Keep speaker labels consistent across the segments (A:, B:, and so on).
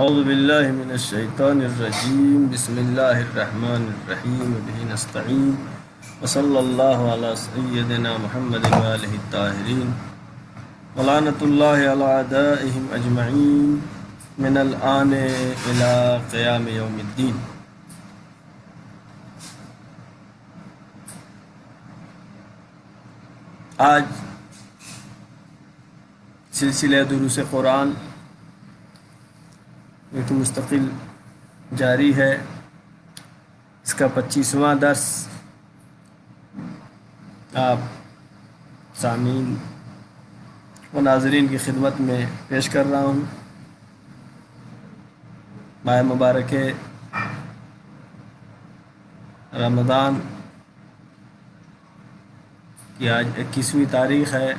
A: اعوذ باللہ من الشیطان الرجیم بسم اللہ الرحمن الرحیم وبہ نستعین وصلی اللہ علی سیدنا محمد وآلہ الطاہرین ولعنۃ اللہ علی اعدائہم اجمعین من الآن الی قیام یوم الدین۔ آج سلسلہ دروس قرآن ایک مستقل جاری ہے، اس کا 25واں درس آپ سامعین و ناظرین کی خدمت میں پیش کر رہا ہوں۔ ماہ مبارک رمضان کی آج 21ویں تاریخ ہے۔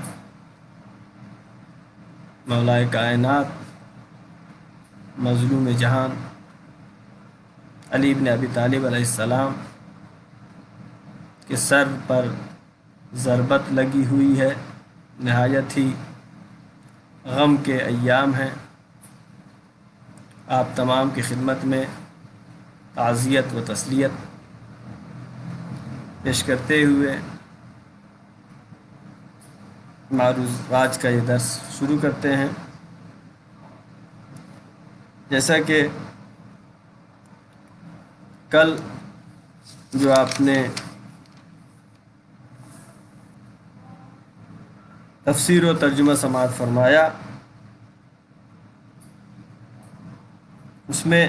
A: مولا کائنات مظلوم جہان علی بن ابی طالب علیہ السلام کے سر پر ضربت لگی ہوئی ہے، نہایت ہی غم کے ایام ہیں۔ آپ تمام کی خدمت میں تعزیت و تسلیت پیش کرتے ہوئے معروض آج کا یہ درس شروع کرتے ہیں۔ جیسا کہ کل جو آپ نے تفسیر و ترجمہ سماعت فرمایا، اس میں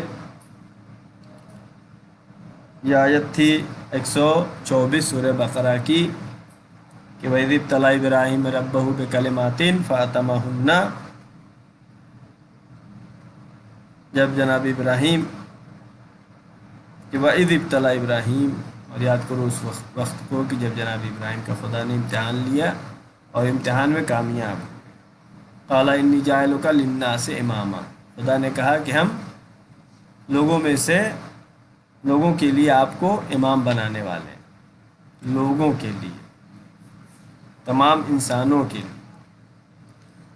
A: یہ آیت تھی 124 سورہ بقرہ کی کہ وَإِذِ ابْتَلَىٰ إِبْرَاهِيمَ رَبَّهُ بِكَلِمَاتٍ فَأَتَمَّهُنَّ، جب جناب ابراہیم کہ وَإِذِ ابْتَلَىٰ إِبْرَاهِيمَ، اور یاد کرو اس وقت کو کہ جب جناب ابراہیم کا خدا نے امتحان لیا اور امتحان میں کامیاب۔ قَالَ إِنِّي جَاعِلُكَ لِلنَّاسِ إِمَامًا، خدا نے کہا کہ ہم لوگوں میں سے لوگوں کے لیے آپ کو امام بنانے والے ہیں، لوگوں کے لیے، تمام انسانوں کے لیے۔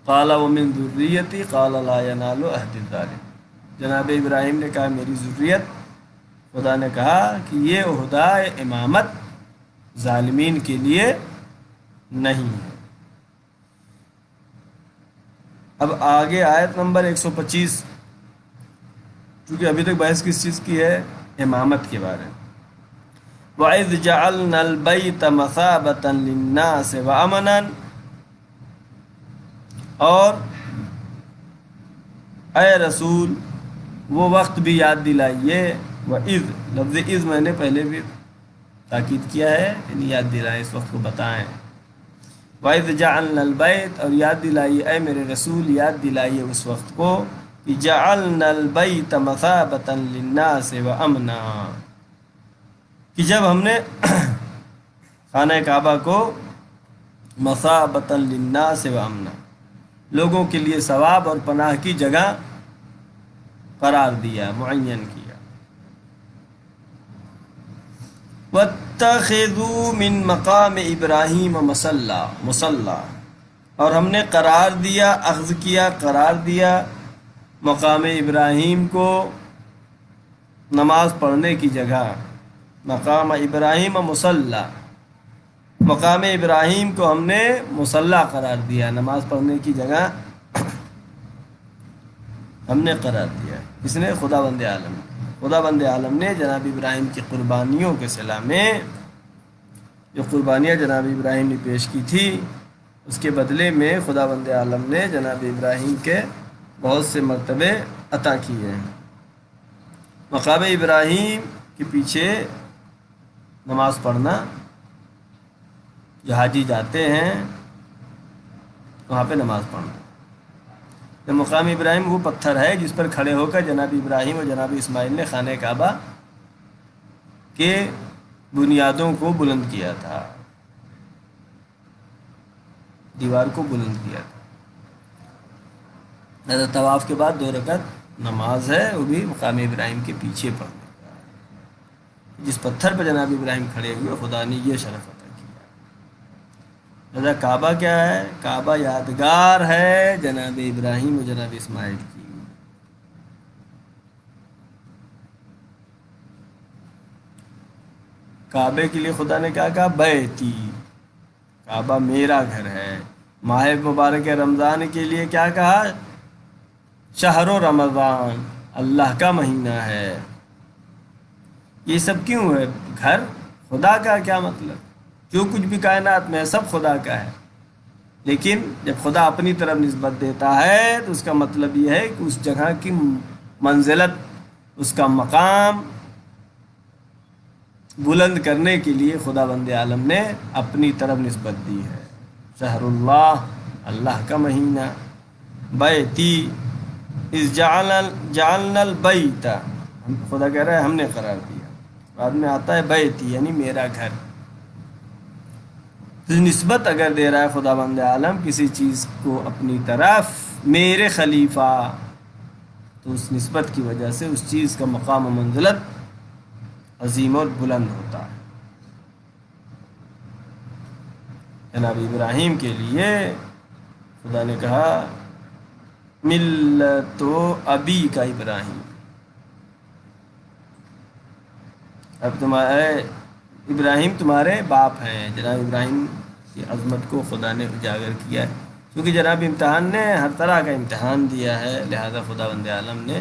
A: قَالَ وَمِن ذُرِّيَّتِي قَالَ لَا يَنَالُ عَهْدِ الظَّالِمِينَ، جناب ابراہیم نے کہا میری ذریت، خدا نے کہا کہ یہ عہدہ امامت ظالمین کے لیے نہیں ہے۔ اب آگے آیت نمبر 125، چونکہ ابھی تک بحث کس چیز کی ہے؟ امامت کے بارے میں۔ وَإِذْ جَعَلْنَا الْبَيْتَ مَثَابَةً لِلنَّاسِ وَأَمْنًا، اور اے رسول وہ وقت بھی یاد دلائیے۔ وَإِذْ، لفظ اذ میں نے پہلے بھی تاکید کیا ہے، یعنی یاد دلائیں، اس وقت کو بتائیں۔ وَإِذْ جَعَلْنَا الْبَيْتَ، اور یاد دلائیے اے میرے رسول، یاد دلائیے اس وقت کو کہ جَعَلْنَا الْبَيْتَ مَثَابَةً لِلنَّاسِ وَأَمْنًا، کہ جب ہم نے خانہ کعبہ کو مثابۃ للناس وامنا، لوگوں کے لیے ثواب اور پناہ کی جگہ قرار دیا، معین کیا۔ وَاتَّخِذُوا مِن مَقَامِ إِبْرَاهِيمَ مُصَلًّى، اور ہم نے قرار دیا، اخذ کیا، قرار دیا مقام ابراہیم کو نماز پڑھنے کی جگہ۔ مقام ابراہیم مصلی، مقام ابراہیم کو ہم نے مصلی قرار دیا، نماز پڑھنے کی جگہ ہم نے قرار دیا۔ اس نے خدا بند عالم نے جناب ابراہیم کی قربانیوں کے صلہ میں جو قربانیاں جناب ابراہیم نے پیش کی تھی، اس کے بدلے میں خدا بند عالم نے جناب ابراہیم کے بہت سے مرتبے عطا کیے ہیں۔ مقام ابراہیم کے پیچھے نماز پڑھنا، جو حاجی جاتے ہیں وہاں پہ نماز پڑھنا۔ تو مقام ابراہیم وہ پتھر ہے جس پر کھڑے ہو کر جناب ابراہیم اور جناب اسماعیل نے خانہ کعبہ کے بنیادوں کو بلند کیا تھا، دیوار کو بلند کیا تھا۔ طواف کے بعد 2 رکعت نماز ہے، وہ بھی مقام ابراہیم کے پیچھے پڑھنے کا۔ جس پتھر پر جناب ابراہیم کھڑے ہوئے، خدا نے یہ شرف عطا کیا۔ لہذا کعبہ کیا ہے؟ کعبہ یادگار ہے جناب ابراہیم و جناب اسماعیل کی۔ کعبے کے لیے خدا نے کیا کہا؟ بیتی، کعبہ میرا گھر ہے۔ ماہ مبارک رمضان کے لیے کیا کہا؟ شہر و رمضان، اللہ کا مہینہ ہے۔ یہ سب کیوں ہے؟ گھر خدا کا کیا مطلب؟ جو کچھ بھی کائنات میں ہے سب خدا کا ہے، لیکن جب خدا اپنی طرف نسبت دیتا ہے تو اس کا مطلب یہ ہے کہ اس جگہ کی منزلت، اس کا مقام بلند کرنے کے لیے خدا بند عالم نے اپنی طرف نسبت دی ہے۔ شہر اللہ، اللہ کا مہینہ۔ بیتی اس جعلنا البیت، خدا کہہ رہا ہے ہم نے قرار دیا، بعد میں آتا ہے بیتی یعنی میرا گھر۔ تو نسبت اگر دے رہا ہے خدا بند عالم کسی چیز کو اپنی طرف، میرے خلیفہ، تو اس نسبت کی وجہ سے اس چیز کا مقام و منزلت عظیم اور بلند ہوتا ہے۔ جناب ابراہیم کے لیے خدا نے کہا ملت ابی کا ابراہیم، اب تمہارے ابراہیم تمہارے باپ ہیں۔ جناب ابراہیم کی عظمت کو خدا نے اجاگر کیا ہے، کیونکہ جناب امتحان نے ہر طرح کا امتحان دیا ہے، لہذا خدا بند عالم نے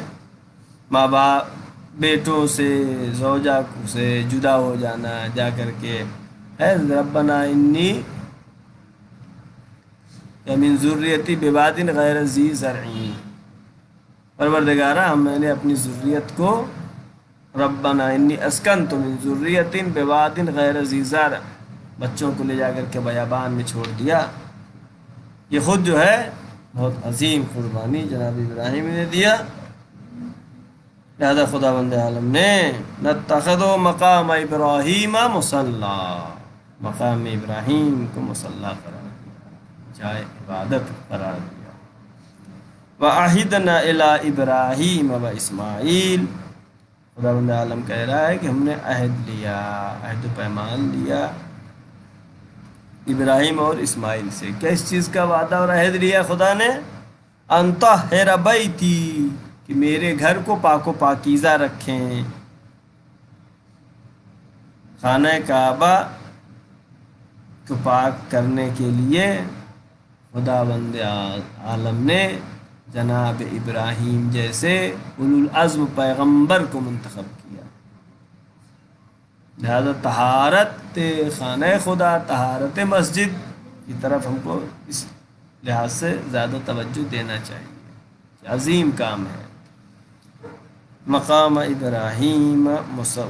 A: ماں باپ، بیٹوں سے، زوجہ سے جدا ہو جانا، جا کر کے ہے ربنا انی من ذریتی بواد غیر ذی زرع، پروردگارہ میں نے اپنی ذریت کو، ربنا انی اسکنت من ذریت بواد غیر ذی زرع، بچوں کو لے جا کر کے بیابان میں چھوڑ دیا۔ یہ خود جو ہے بہت عظیم قربانی جناب ابراہیم نے دیا، لہذا خدا بند عالم نے نتخذ مقام ابراہیم مصلی، مقام ابراہیم کو مصلی قرار دیا، جائے عبادت قرار دیا۔ وَعَهِدْنَا إِلَىٰ إِبْرَاهِيمَ وَإِسْمَاعِيلَ، خدا بند عالم کہہ رہا ہے کہ ہم نے عہد لیا، عہد و پیمان لیا ابراہیم اور اسماعیل سے۔ کس چیز کا وعدہ اور عہد لیا خدا نے؟ ان طہر بیتی، کہ میرے گھر کو پاک و پاکیزہ رکھیں۔ خانہ کعبہ کو پاک کرنے کے لیے خدا بند عالم نے جناب ابراہیم جیسے اولو العزم پیغمبر کو منتخب کیا، لہذا طہارت خانہ خدا، طہارت مسجد کی طرف ہم کو اس لحاظ سے زیادہ توجہ دینا چاہیے، عظیم کام ہے۔ مقام ابراہیم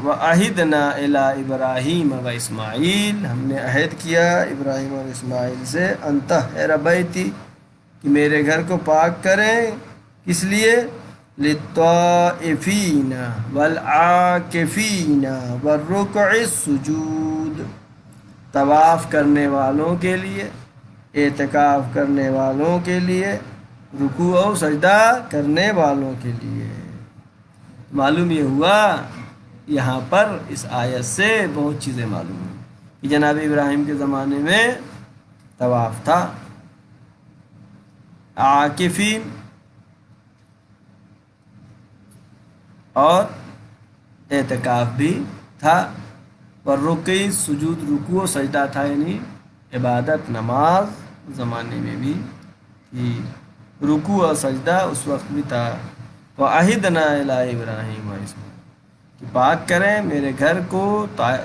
A: وعہدنا الی ابراہیم و اسماعیل، ہم نے عہد کیا ابراہیم اور اسماعیل سے، ان طہر بیتی، کہ میرے گھر کو پاک کریں، کس لیے؟ للطائفین والعاکفین والرکع السجود، طواف کرنے والوں کے لیے، اعتکاف کرنے والوں کے لیے، رکوع و سجدہ کرنے والوں کے لیے۔ معلوم یہ ہوا یہاں پر اس آیت سے بہت چیزیں معلوم ہوئی کہ جناب ابراہیم کے زمانے میں طواف تھا، عاکفین اور اعتکاف بھی تھا، اور رکوع سجود، رکوع و سجدہ تھا، یعنی عبادت نماز زمانے میں بھی تھی، رکوع و سجدہ اس وقت بھی تھا۔ وَعَهِدْنَا إِلَىٰ إِبْرَاهِيمَ وَإِسْمَاعِيلَ، کہ پاک کریں میرے گھر کو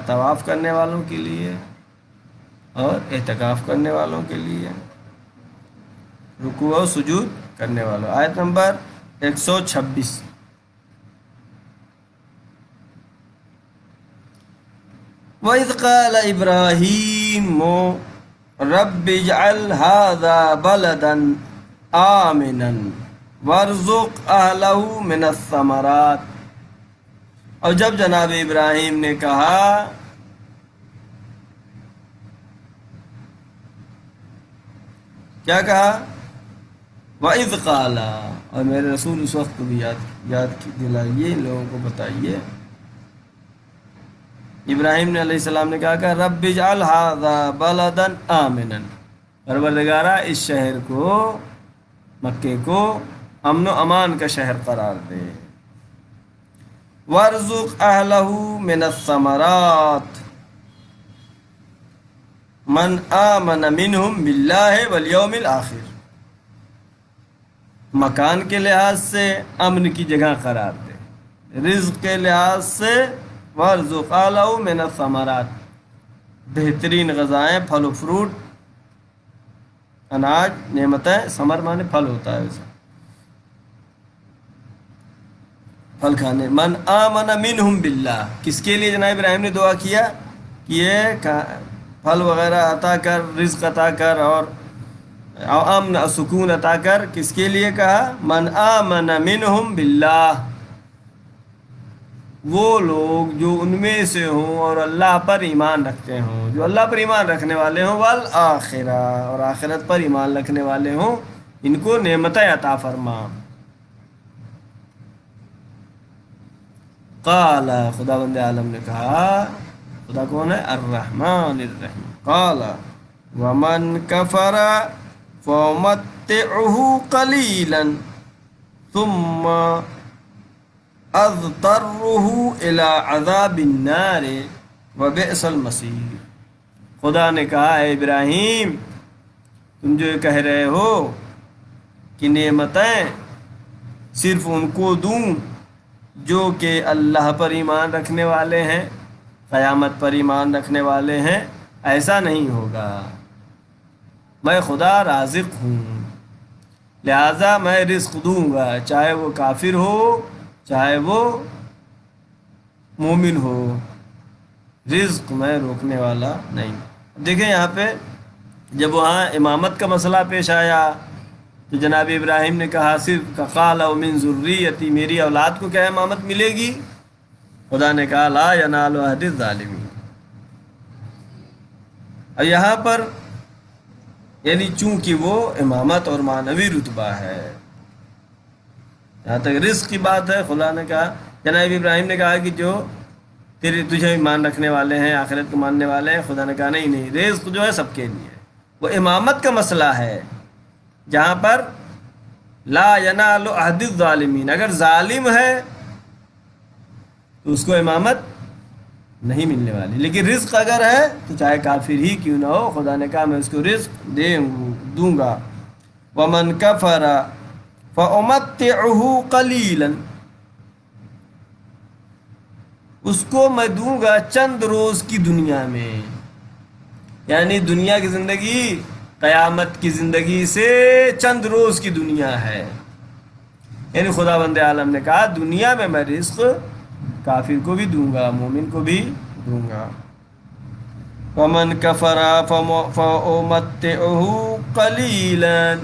A: طواف کرنے والوں کے لیے اور اعتکاف کرنے والوں کے لیے، رکوع و سجود کرنے والوں۔ آیت نمبر 126۔ وَإِذْ قَالَ إِبْرَاهِيمُ رَبِّ اجْعَلْ هَٰذَا بَلَدًا آمِنًا وَارْزُقْ أَهْلَهُ مِنَ الثَّمَرَاتِ، اور جب جناب ابراہیم نے کہا، کیا کہا؟ وَإِذْ قَالَ، اور میرے رسول اس وقت کو بھی یاد دلائیے، ان لوگوں کو بتائیے، ابراہیم نے علیہ السلام نے کہا کہ رب اجعل ھذا بلدا آمنا، پروردگارہ اس شہر کو، مکے کو امن و امان کا شہر قرار دے، وارزق اہلہ من الثمرات، من آمن منہم باللہ والیوم الآخر، مکان کے لحاظ سے امن کی جگہ قرار دے، رزق کے لحاظ سے وارزق آلہ من الثمرات، بہترین غذائیں، پھل و فروٹ، اناج، نعمتیں، ثمر مانے پھل ہوتا ہے اسے، پھل کھانے۔ من آمن منہم باللہ، کس کے لیے جناب ابراہیم نے دعا کیا کہ یہ پھل وغیرہ عطا کر، رزق عطا کر اور امن و سکون عطا کر، کس کے لیے کہا؟ من آمن منہم باللہ، وہ لوگ جو ان میں سے ہوں اور اللہ پر ایمان رکھتے ہوں، جو اللہ پر ایمان رکھنے والے ہوں، والآخرہ، اور آخرت پر ایمان رکھنے والے ہوں، ان کو نعمتیں عطا فرما۔ قال، خدا بند عالم نے کہا، خدا کون ہے؟ الرحمن الرحیم۔ قال ومن کفر فامتعه قلیلا ثم اضطره الى عذاب النار وبئس المصیر۔ خدا نے کہا اے ابراہیم، تم جو یہ کہہ رہے ہو کہ نعمتیں صرف ان کو دوں جو کہ اللہ پر ایمان رکھنے والے ہیں، قیامت پر ایمان رکھنے والے ہیں، ایسا نہیں ہوگا۔ میں خدا رازق ہوں، لہٰذا میں رزق دوں گا، چاہے وہ کافر ہو چاہے وہ مومن ہو، رزق میں روکنے والا نہیں۔ دیکھیں یہاں پہ جب وہاں امامت کا مسئلہ پیش آیا تو جناب ابراہیم نے کہا صرف قال ومن ذریتی، میری اولاد کو کیا امامت ملے گی؟ خدا نے کہا لا ینال عہد الظالمین۔ اور یہاں پر یعنی چونکہ وہ امامت اور معنوی رتبہ ہے، جہاں تک رزق کی بات ہے، خدا نے کہا، جناب ابراہیم نے کہا کہ جو تجھے ایمان رکھنے والے ہیں، آخرت کو ماننے والے ہیں، خدا نے کہا نہیں، رزق جو ہے سب کے لیے ہے۔ وہ امامت کا مسئلہ ہے جہاں پر لا ینال عہد الظالمین، اگر ظالم ہے تو اس کو امامت نہیں ملنے والی، لیکن رزق اگر ہے تو چاہے کافر ہی کیوں نہ ہو، خدا نے کہا میں اس کو رزق دوں گا۔ ومن کفر فامتعه قلیلا، اس کو میں دوں گا چند روز کی دنیا میں، یعنی دنیا کی زندگی قیامت کی زندگی سے چند روز کی دنیا ہے، یعنی خدا بند عالم نے کہا دنیا میں رزق کافر کو بھی دوں گا، مومن کو بھی دوں گا۔ ومن کفر فامتعه قلیلا،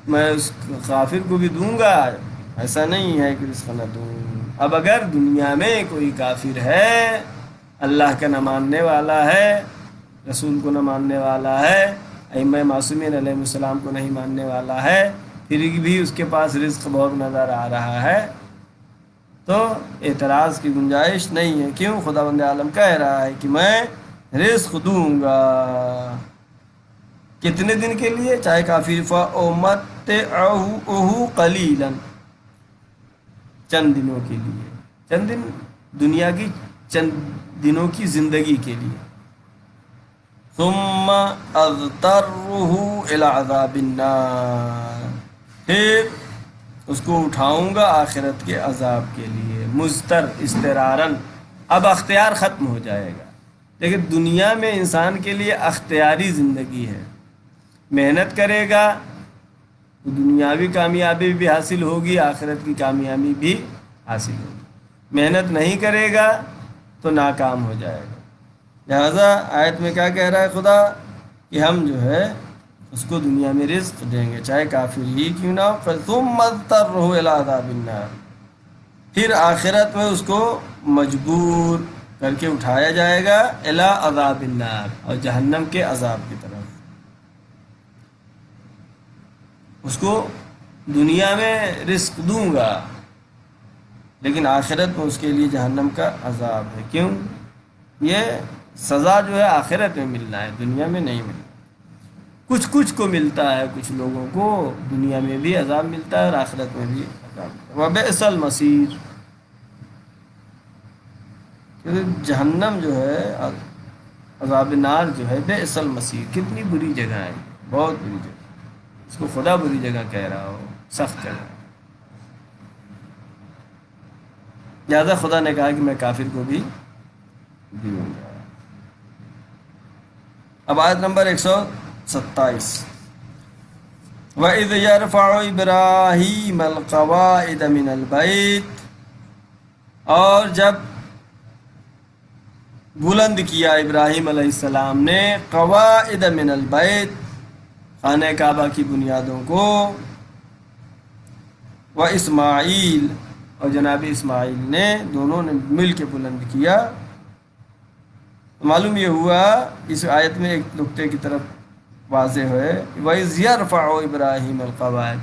A: میں اس کافر کو بھی دوں گا، ایسا نہیں ہے کہ رزق نہ دوں۔ اب اگر دنیا میں کوئی کافر ہے، اللہ کا نہ ماننے والا ہے، رسول کو نہ ماننے والا ہے، ائمہ معصومین علیہ السلام کو نہیں ماننے والا ہے، پھر بھی اس کے پاس رزق بہت نظر آ رہا ہے، تو اعتراض کی گنجائش نہیں ہے۔ کیوں؟ خدا بند عالم کہہ رہا ہے کہ میں رزق دوں گا، کتنے دن کے لیے؟ چاہے کافر، فَأُمَتِّعُهُ قَلِيلًا، چند دنوں کے لیے، چند دن دنیا کی چند دنوں کی زندگی کے لیے۔ ثُمَّ أَضْطَرُّهُ إِلَى عَذَابِ النَّارِ، پھر اس کو اٹھاؤں گا آخرت کے عذاب کے لیے، مضطر استراراً، اب اختیار ختم ہو جائے گا۔ لیکن دنیا میں انسان کے لیے اختیاری زندگی ہے، محنت کرے گا تو دنیاوی کامیابی بھی حاصل ہوگی، آخرت کی کامیابی بھی حاصل ہوگی، محنت نہیں کرے گا تو ناکام ہو جائے گا۔ لہذا آیت میں کیا کہہ رہا ہے خدا کہ ہم جو ہے اس کو دنیا میں رزق دیں گے، چاہے کافر ہی کیوں نہ ہو۔ ثُمَّ اضْطَرُّهُ إِلَىٰ عَذَابِ النَّارِ، پھر آخرت میں اس کو مجبور کر کے اٹھایا جائے گا الی عذاب النار، اور جہنم کے عذاب کی طرف۔ اس کو دنیا میں رزق دوں گا لیکن آخرت میں اس کے لیے جہنم کا عذاب ہے۔ کیوں؟ یہ سزا جو ہے آخرت میں ملنا ہے، دنیا میں نہیں ملنا۔ کچھ کو ملتا ہے، کچھ لوگوں کو دنیا میں بھی عذاب ملتا ہے اور آخرت میں بھی عذاب ملتا ہے۔ وبئس المصیر، کیونکہ جہنم جو ہے عذاب نار جو ہے بئس المصیر، کتنی بری جگہ ہے، بہت بری جگہ، اس کو خدا بری جگہ کہہ رہا ہو، سخت جگہ۔ لہٰذا خدا نے کہا کہ میں کافر کو بھی دوں گا۔ اب آیت نمبر 127، وَإِذْ يَرْفَعُ إِبْرَاهِيمَ الْقَوَاعِدَ مِنَ الْبَيْتِ، اور جب بلند کیا ابراہیم علیہ السلام نے قواعد من البیت، خانہ کعبہ کی بنیادوں کو، و اسماعیل، اور جناب اسماعیل نے، دونوں نے مل کے بلند کیا۔ معلوم یہ ہوا اس آیت میں ایک نقطے کی طرف واضح ہے، وَإِذْ يَرْفَعُ إِبْرَاهِيمَ الْقَوَاعِدَ،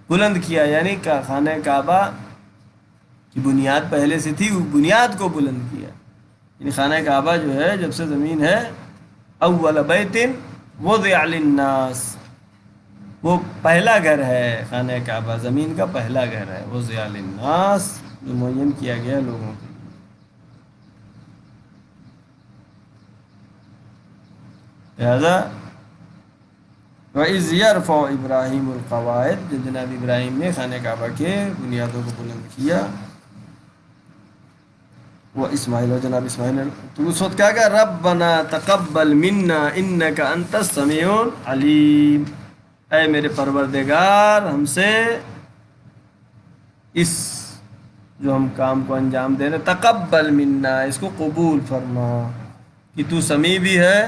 A: بلند کیا یعنی کہ خانہ کعبہ کی بنیاد پہلے سے تھی، وہ بنیاد کو بلند کیا، یعنی خانہ کعبہ جو ہے جب سے زمین ہے، اول بیت وضع للناس، وہ پہلا گھر ہے، خانہ کعبہ زمین کا پہلا گھر ہے، وضع للناس، جو معین کیا گیا لوگوں کے لیے۔ لہذا وَإِذْ يَرْفَعُ إِبْرَاهِيمُ الْقَوَاعِدَ، جب جناب ابراہیم نے خانہ کعبہ کے بنیادوں کو بلند کیا، وہ اسماعیل، اور جناب اسماعیل نے تو اس وقت کیا کہا، ربنا تقبل منا انک انت السمیع العلیم، اے میرے پروردگار ہم سے اس جو ہم کام کو انجام دے رہے، تقبل منا، اس کو قبول فرما کہ تو سمیع بھی ہے،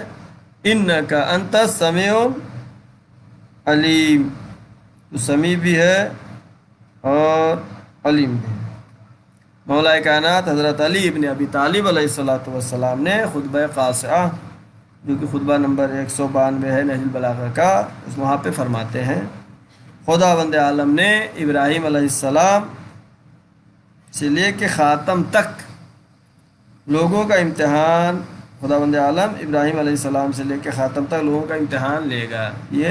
A: انک انت السمیع علیم، تو سمیع بھی ہے اور علیم بھی ہے۔ مولا کائنات حضرت علی ابن ابی طالب علیہ السلام نے خطبہ قاصعہ، جو کہ خطبہ نمبر 192 ہے نہج البلاغہ کا، اس وہاں پہ فرماتے ہیں، خداوند عالم نے ابراہیم علیہ السلام سے لے کے خاتم تک لوگوں کا امتحان، خداوند عالم ابراہیم علیہ السلام سے لے کے خاتم تک لوگوں کا امتحان لے گا، یہ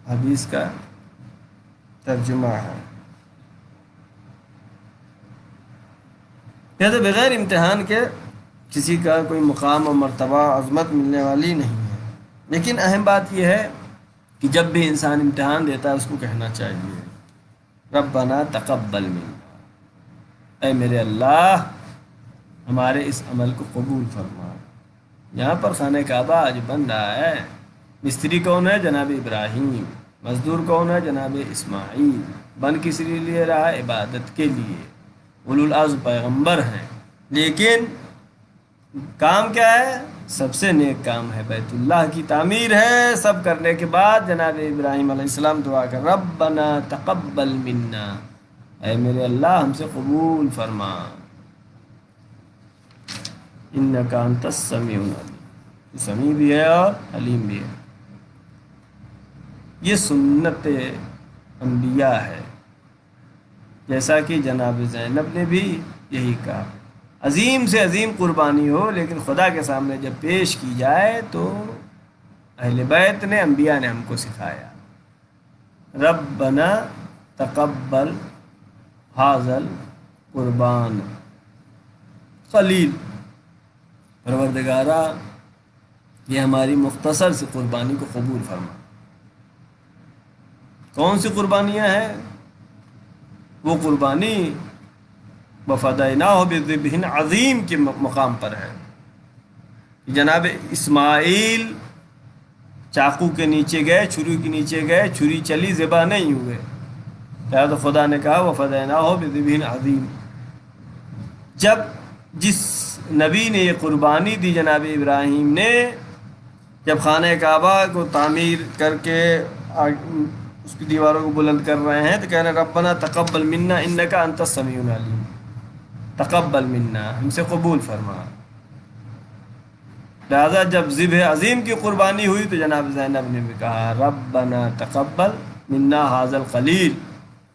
A: حدیث کا ترجمہ ہے۔ یہ تو بغیر امتحان کے کسی کا کوئی مقام و مرتبہ عظمت ملنے والی نہیں ہے، لیکن اہم بات یہ ہے کہ جب بھی انسان امتحان دیتا ہے اس کو کہنا چاہیے ربنا تقبل منا، اے میرے اللہ ہمارے اس عمل کو قبول فرما۔ یہاں پر خانہ کعبہ آج بن رہا ہے، مستری کون ہے؟ جناب ابراہیم، مزدور کون ہے؟ جناب اسماعیل۔ بن کس لیے رہا؟ عبادت کے لیے، اولو العزم پیغمبر ہیں، لیکن کام کیا ہے؟ سب سے نیک کام ہے، بیت اللہ کی تعمیر ہے۔ سب کرنے کے بعد جناب ابراہیم علیہ السلام دعا کر ربنا تقبل منا، اے میرے اللہ ہم سے قبول فرما، انک انت السمیع العلیم، سمیع بھی ہے اور علیم بھی ہے۔ یہ سنت انبیاء ہے، جیسا کہ جناب زینب نے بھی یہی کہا، عظیم سے عظیم قربانی ہو لیکن خدا کے سامنے جب پیش کی جائے تو اہل بیت نے، انبیاء نے ہم کو سکھایا ربنا تقبل ھذا القربان قلیل، پروردگارا یہ ہماری مختصر سی قربانی کو قبول فرما۔ کون سی قربانیاں ہیں؟ وہ قربانی وفدیناہ بذبح عظیم کے مقام پر ہے۔ جناب اسماعیل چاقو کے نیچے گئے، چھری کے نیچے گئے، چھری چلی، ذبح نہیں ہوئے، تو خدا نے کہا وفدیناہ بذبح عظیم۔ جب جس نبی نے یہ قربانی دی، جناب ابراہیم نے، جب خانہ کعبہ کو تعمیر کر کے اس کی دیواروں کو بلند کر رہے ہیں تو کہہ رہے ہیں ربنا تقبل منا انک انت السمیع العلیم، تقبل منا، ہم سے قبول فرما۔ لہذا جب ذبح عظیم کی قربانی ہوئی تو جناب زینب نے بھی کہا ربنا تقبل منا ھذا القلیل،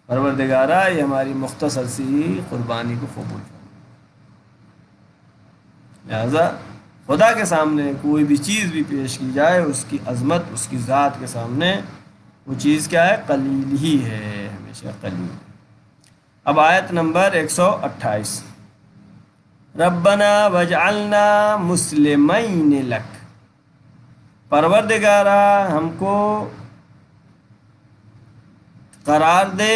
A: پروردگارا یہ ہماری مختصر سی قربانی کو قبول فرما۔ لہذا خدا کے سامنے کوئی بھی چیز بھی پیش کی جائے، اس کی عظمت، اس کی ذات کے سامنے وہ چیز کیا ہے؟ قلیل ہی ہے، ہمیشہ قلیل۔ اب آیت نمبر 128، ربنا وجعلنا مسلمین لک، پروردگارا ہم کو قرار دے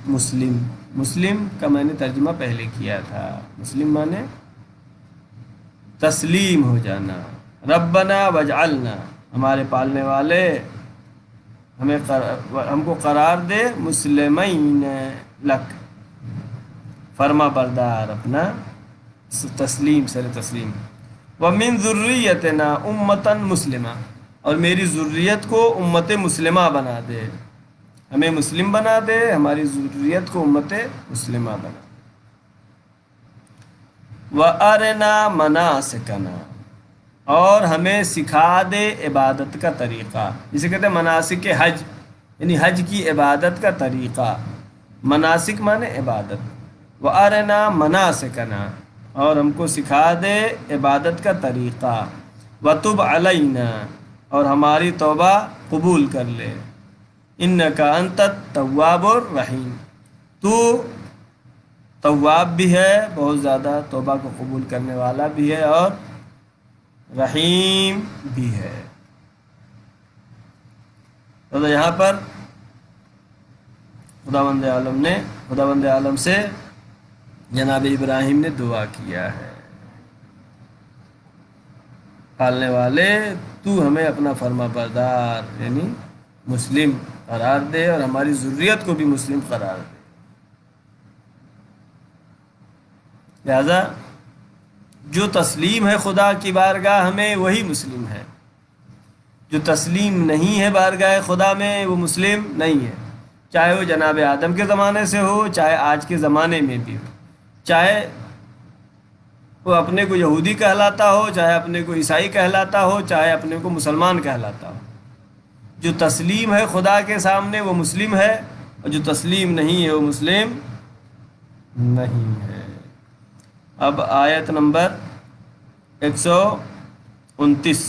A: مسلم۔ مسلم کا میں نے ترجمہ پہلے کیا تھا، مسلم مانے تسلیم ہو جانا۔ ربنا وجعلنا، ہمارے پالنے والے ہم کو قرار دے مسلمین لک، فرما بردار اپنا، تسلیم سر تسلیم۔ ومن ذریتنا امتا مسلمہ، اور میری ذریت کو امت مسلمہ بنا دے، ہمیں مسلم بنا دے، ہماری ذریت کو امت مسلمہ بنا۔ وَأَرِنَا مَنَاسِكَنَا، اور ہمیں سکھا دے عبادت کا طریقہ، جسے کہتے ہیں مناسک حج، یعنی حج کی عبادت کا طریقہ۔ مناسک مانے عبادت۔ وَأَرِنَا مَنَاسِكَنَا، اور ہم کو سکھا دے عبادت کا طریقہ۔ وَتُبْ عَلَيْنَا، اور ہماری توبہ قبول کر لے۔ اِنَّكَ أَنْتَ التَّوَّابُ الرَّحِيمُ، تو تواب بھی ہے، بہت زیادہ توبہ کو قبول کرنے والا بھی ہے، اور رحیم بھی ہے۔ تو یہاں پر خداوند عالم سے جناب ابراہیم نے دعا کیا ہے، پالنے والے تو ہمیں اپنا فرما بردار یعنی مسلم قرار دے، اور ہماری ذریت کو بھی مسلم قرار دے۔ لہذا جو تسلیم ہے خدا کی بارگاہ میں وہی مسلم ہے، جو تسلیم نہیں ہے بارگاہ خدا میں وہ مسلم نہیں ہے، چاہے وہ جناب آدم کے زمانے سے ہو، چاہے آج کے زمانے میں بھی ہو، چاہے وہ اپنے کو یہودی کہلاتا ہو، چاہے اپنے کو عیسائی کہلاتا ہو، چاہے اپنے کو مسلمان کہلاتا ہو۔ جو تسلیم ہے خدا کے سامنے وہ مسلم ہے، اور جو تسلیم نہیں ہے وہ مسلم نہیں ہے۔ اب آیت نمبر 129،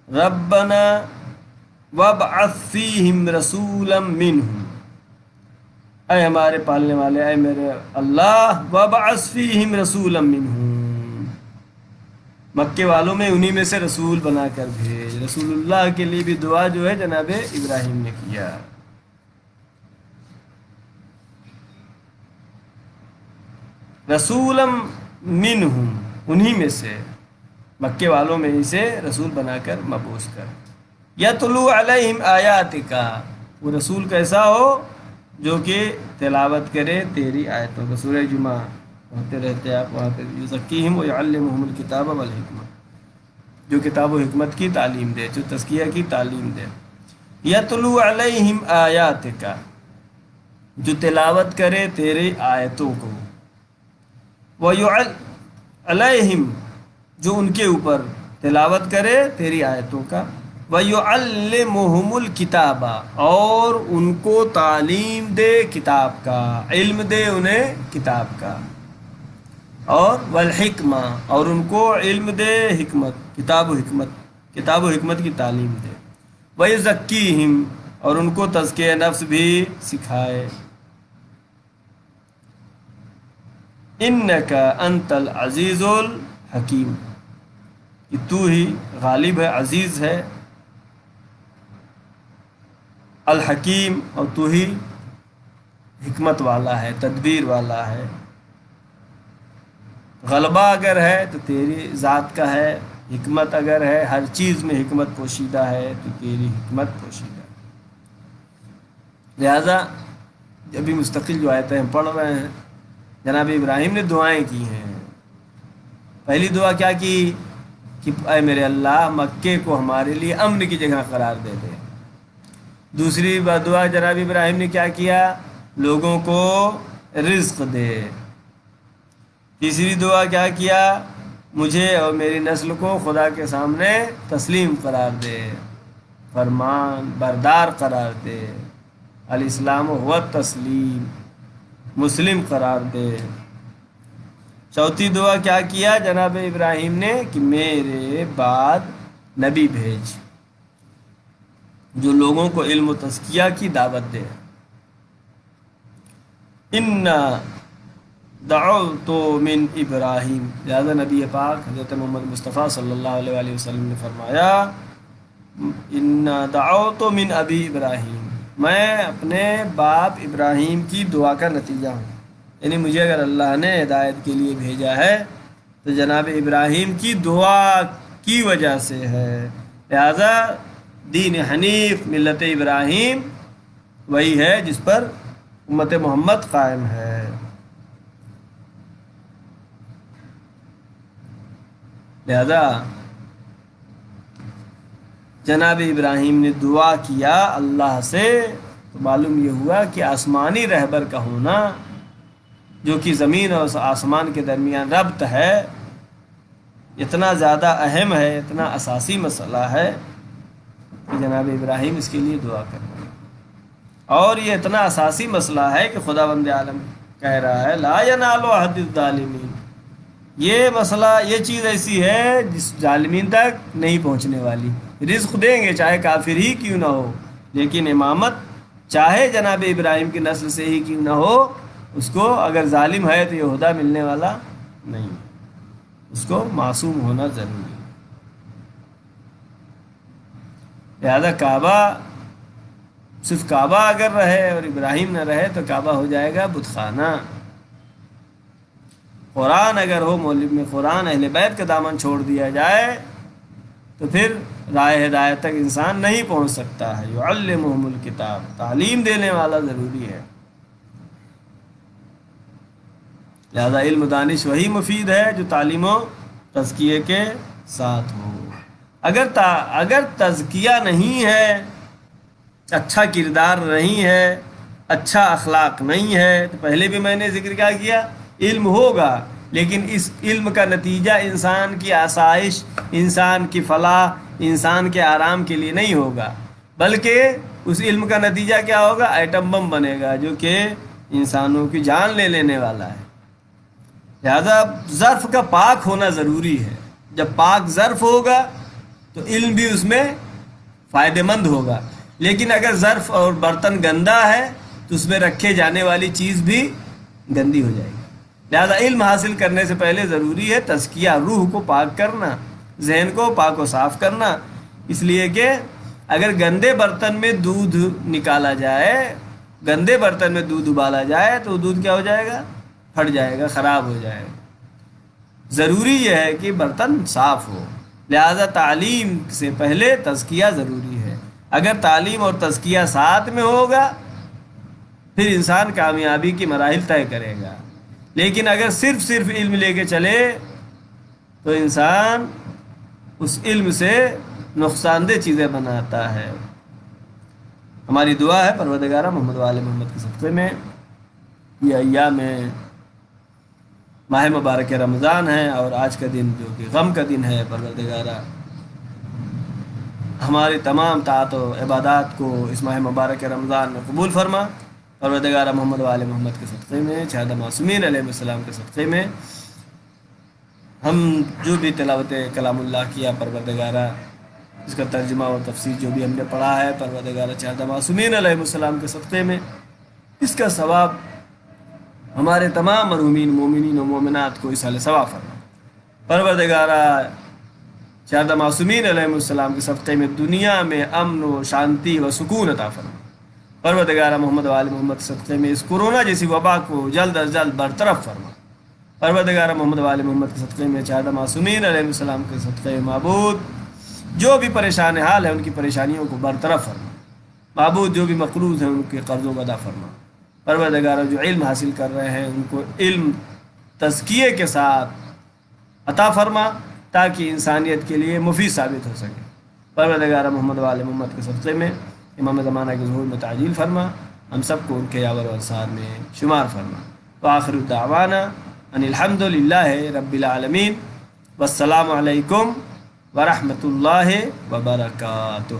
A: ربنا وابعث فیہم رسولا منہم، اے ہمارے پالنے والے، اے میرے اللہ، وابعث فیہم رسولا منہم، مکے والوں میں انہی میں سے رسول بنا کر بھیج۔ رسول اللہ کے لیے بھی دعا جو ہے جناب ابراہیم نے کیا۔ رسولا منہم، انہی میں سے، مکے والوں میں ہی سے رسول بنا کر مبعوث کر۔ یتلو علیہم آیاتک، وہ رسول کیسا ہو جو کہ تلاوت کرے تیری آیتوں کا۔ سورہ جمعہ پڑھتے رہتے آپ وہاں پہ، یزکیہم ویعلمہم الکتاب والحکمہ، جو کتاب و حکمت کی تعلیم دے، جو تزکیہ کی تعلیم دے۔ یتلو علیہم آیاتک، جو تلاوت کرے تیری آیتوں کو۔ علیہم، جو ان کے اوپر تلاوت کرے تیری آیتوں کا۔ وَيُعَلِّمُهُمُ الْكِتَابَ، اور ان کو تعلیم دے کتاب کا، علم دے انہیں کتاب کا۔ اور والحکمہ، اور ان کو علم دے حکمت، کتاب و حکمت کی تعلیم دے۔ وَيُزَكِّيهِمْ، اور ان کو تزکیہ نفس بھی سکھائے۔ اِنَّكَ أَنْتَ الْعَزِيزُ الْحَكِيمُ، کہ تو ہی غالب ہے، عزیز ہے، الحکیم، اور تو ہی حکمت والا ہے، تدبیر والا ہے۔ غلبہ اگر ہے تو تیری ذات کا ہے، حکمت اگر ہے، ہر چیز میں حکمت پوشیدہ ہے تو تیری حکمت پوشیدہ ہے۔ لہذا جب بھی مستقل جو آیتیں ہم پڑھ رہے ہیں، جناب ابراہیم نے دعائیں کی ہیں۔ پہلی دعا کیا کی کہ اے میرے اللہ، مکے کو ہمارے لیے امن کی جگہ قرار دے دے۔ دوسری دعا جناب ابراہیم نے کیا کیا؟ لوگوں کو رزق دے۔ تیسری دعا کیا کیا؟ مجھے اور میری نسل کو خدا کے سامنے تسلیم قرار دے، فرمان بردار قرار دے، الاسلام هو التسلیم، مسلم قرار دے۔ چوتھی دعا کیا کیا جناب ابراہیم نے کہ میرے بعد نبی بھیج۔ جو لوگوں کو علم و تزکیہ کی دعوت دے۔ ان دعوت من ابراہیم، لہذا نبی پاک حضرت محمد مصطفیٰ صلی اللہ علیہ وآلہ وسلم نے فرمایا ان دعوت من ابی ابراہیم، میں اپنے باپ ابراہیم کی دعا کا نتیجہ ہوں، یعنی مجھے اگر اللہ نے ہدایت کے لیے بھیجا ہے تو جناب ابراہیم کی دعا کی وجہ سے ہے۔ لہذا دین حنیف ملت ابراہیم وہی ہے جس پر امت محمد قائم ہے۔ لہذا جناب ابراہیم نے دعا کیا اللہ سے، تو معلوم یہ ہوا کہ آسمانی رہبر کا ہونا جو کہ زمین اور آسمان کے درمیان ربط ہے، اتنا زیادہ اہم ہے، اتنا اساسی مسئلہ ہے کہ جناب ابراہیم اس کے لیے دعا کر رہے ہیں۔ اور یہ اتنا اساسی مسئلہ ہے کہ خداوند عالم کہہ رہا ہے لا ینال عہد الظالمین، یہ مسئلہ، یہ چیز ایسی ہے جس ظالمین تک نہیں پہنچنے والی۔ رزق دیں گے چاہے کافر ہی کیوں نہ ہو، لیکن امامت چاہے جناب ابراہیم کی نسل سے ہی کیوں نہ ہو، اس کو اگر ظالم ہے تو یہ عہدہ ملنے والا نہیں، اس کو معصوم ہونا ضروری ہے۔ لہذا کعبہ، صرف کعبہ اگر رہے اور ابراہیم نہ رہے تو کعبہ ہو جائے گا بت خانہ۔ قرآن اگر ہو، مولد میں قرآن، اہل بیت کا دامن چھوڑ دیا جائے تو پھر راہ ہدایت تک انسان نہیں پہنچ سکتا ہے۔ یعلمہم الکتاب، تعلیم دینے والا ضروری ہے۔ لہذا علم دانش وہی مفید ہے جو تعلیم و تزکیے کے ساتھ ہو۔ اگر تزکیہ نہیں ہے، اچھا کردار نہیں ہے، اچھا اخلاق نہیں ہے، تو پہلے بھی میں نے ذکر کیا علم ہوگا، لیکن اس علم کا نتیجہ انسان کی آسائش، انسان کی فلاح، انسان کے آرام کے لیے نہیں ہوگا، بلکہ اس علم کا نتیجہ کیا ہوگا؟ ایٹم بم بنے گا جو کہ انسانوں کی جان لے لینے والا ہے۔ لہذا ظرف کا پاک ہونا ضروری ہے۔ جب پاک ظرف ہوگا تو علم بھی اس میں فائدہ مند ہوگا، لیکن اگر ظرف اور برتن گندا ہے تو اس میں رکھے جانے والی چیز بھی گندی ہو جائے گی۔ لہذا علم حاصل کرنے سے پہلے ضروری ہے تزکیہ، روح کو پاک کرنا، ذہن کو پاک و صاف کرنا، اس لیے کہ اگر گندے برتن میں دودھ نکالا جائے، گندے برتن میں دودھ ابالا جائے تو دودھ کیا ہو جائے گا؟ پھٹ جائے گا، خراب ہو جائے گا۔ ضروری یہ ہے کہ برتن صاف ہو، لہذا تعلیم سے پہلے تزکیہ ضروری ہے۔ اگر تعلیم اور تزکیہ ساتھ میں ہوگا پھر انسان کامیابی کی مراحل طے کرے گا، لیکن اگر صرف علم لے کے چلے تو انسان اس علم سے نقصان دہ چیزیں بناتا ہے۔ ہماری دعا ہے پروردگارہ محمد وآل محمد کے صدقے میں یہ ایام میں ماہ مبارک رمضان ہے اور آج کا دن جو کہ غم کا دن ہے، پروردگارہ ہماری تمام طاعت و عبادات کو اس ماہ مبارک رمضان میں قبول فرما۔ پروردگارہ محمد وآل محمد کے صدقے میں، شہداء معصومین علیہ السلام کے صدقے میں ہم جو بھی تلاوت کلام اللہ کیا، پروردگارہ اس کا ترجمہ و تفسیر جو بھی ہم نے پڑھا ہے، پروردگارہ شہداء معصومین علیہ السلام کے صدقے میں اس کا ثواب ہمارے تمام مرحومین مومنین و مومنات کو اصال ثواب فرما۔ پروردگارہ شہداء معصومین علیہ السلام کے صدقے میں دنیا میں امن و شانتی و سکون عطا فرما۔ پروردگارہ محمد وآل محمد کے صدقے میں اس کورونا جیسی وبا کو جلد از جلد برطرف فرما۔ پروردگارہ محمد وآل محمد کے صدقے میں شہداء معصومین علیہ السلام کے صدقے میں معبود جو بھی پریشان حال ہے ان کی پریشانیوں کو برطرف فرما۔ معبود جو بھی مقروض ہیں ان کے قرضوں کو ادا فرما۔ پروردگارہ جو علم حاصل کر رہے ہیں ان کو علم تزکیے کے ساتھ عطا فرما تاکہ انسانیت کے لیے مفید ثابت ہو سکے۔ پروردگارہ محمد وآل محمد کے صدقے میں امام زمانہ کے ظہور میں تعجیل فرما، ہم سب کو ان کے یاور و انصار میں شمار فرما۔ وآخر الدعوانا ان الحمد للہ رب العالمین، والسلام علیکم ورحمۃ اللہ وبرکاتہ۔